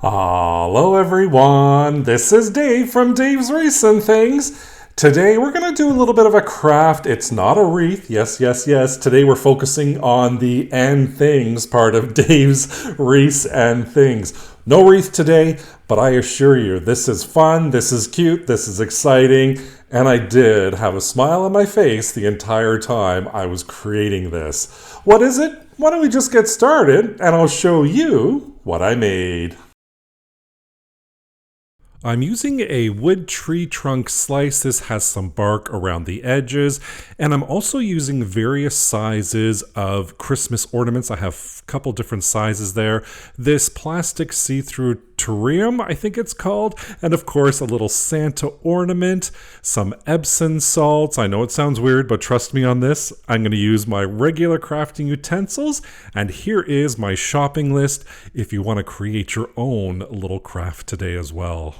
Hello everyone, this is Dave from Dave's Wreaths and Things. Today we're going to do a little bit of a craft. It's not a wreath, yes. Today we're focusing on the and things part of Dave's Wreaths and Things. No wreath today, but I assure you this is fun, this is cute, this is exciting, and I did have a smile on my face the entire time I was creating this. What is it? Why don't we just get started and I'll show you what I made. I'm using a wood tree trunk slice. This has some bark around the edges, and I'm also using various sizes of Christmas ornaments. I have a couple different sizes there. This plastic see-through terrarium, I think it's called, and of course a little Santa ornament, some Epsom salts. I know it sounds weird, but trust me on this. I'm going to use my regular crafting utensils, and here is my shopping list if you want to create your own little craft today as well.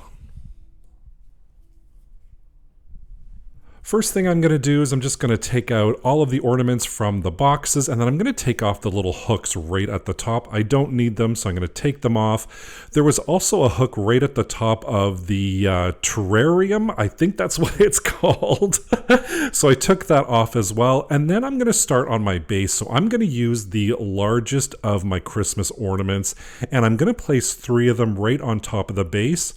First thing I'm going to do is I'm just going to take out all of the ornaments from the boxes, and then I'm going to take off the little hooks right at the top. I don't need them, so I'm going to take them off. There was also a hook right at the top of the terrarium. I think that's what it's called. So I took that off as well, and then I'm going to start on my base. So I'm going to use the largest of my Christmas ornaments, and I'm going to place 3 of them right on top of the base.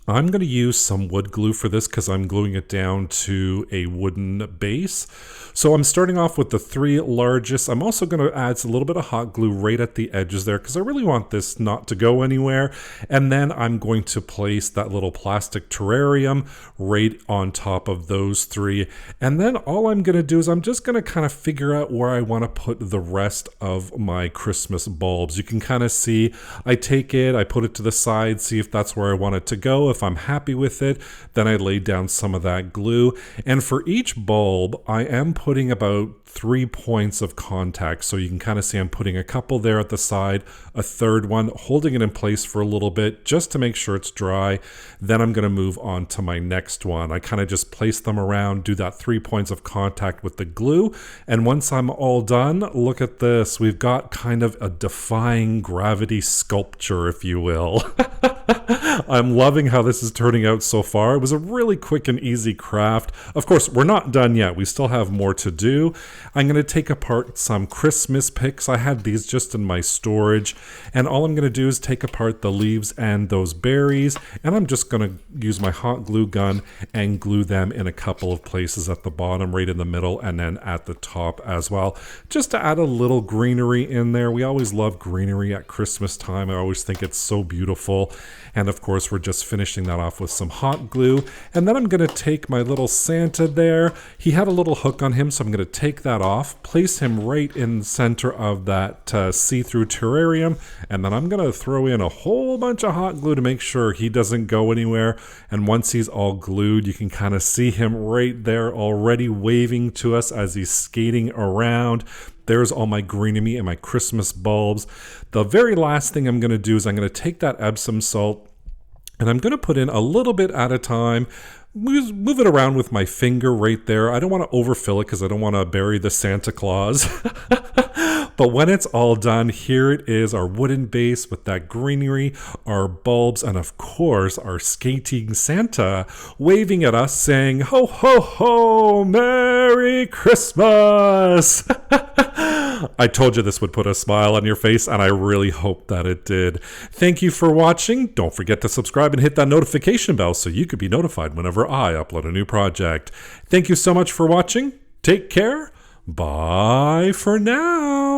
I'm going to use some wood glue for this because I'm gluing it down to a wooden base. So I'm starting off with the 3 largest. I'm also going to add a little bit of hot glue right at the edges there because I really want this not to go anywhere. And then I'm going to place that little plastic terrarium right on top of those 3. And then all I'm going to do is I'm just going to kind of figure out where I want to put the rest of my Christmas bulbs. You can kind of see I take it, I put it to the side, see if that's where I want it to go. If I'm happy with it, then I lay down some of that glue. And for each bulb, I am putting about 3 points of contact. So you can kind of see I'm putting a couple there at the side, a third one, holding it in place for a little bit just to make sure it's dry. Then I'm going to move on to my next one. I kind of just place them around, do that 3 points of contact with the glue. And once I'm all done, look at this. We've got kind of a defying gravity sculpture, if you will. I'm loving how this is turning out so far. It was a really quick and easy craft. Of course, we're not done yet. We still have more to do. I'm going to take apart some Christmas picks. I had these just in my storage. And all I'm going to do is take apart the leaves and those berries. And I'm just going to use my hot glue gun and glue them in a couple of places at the bottom, right in the middle, and then at the top as well. Just to add a little greenery in there. We always love greenery at Christmas time. I always think it's so beautiful. And of course, we're just finishing that off with some hot glue. And then I'm going to take my little Santa there. He had a little hook on him, so I'm going to take that off, place him right in the center of that see-through terrarium. And then I'm going to throw in a whole bunch of hot glue to make sure he doesn't go anywhere. And once he's all glued, you can kind of see him right there already waving to us as he's skating around. There's all my greenery and my Christmas bulbs. The very last thing I'm going to do is I'm going to take that Epsom salt and I'm going to put in a little bit at a time. Move it around with my finger right there. I don't want to overfill it because I don't want to bury the Santa Claus. But when it's all done, here it is, our wooden base with that greenery, our bulbs, and of course, our skating Santa waving at us saying, "Ho, ho, ho, Merry Christmas!" I told you this would put a smile on your face, and I really hope that it did. Thank you for watching. Don't forget to subscribe and hit that notification bell so you could be notified whenever I upload a new project. Thank you so much for watching. Take care. Bye for now.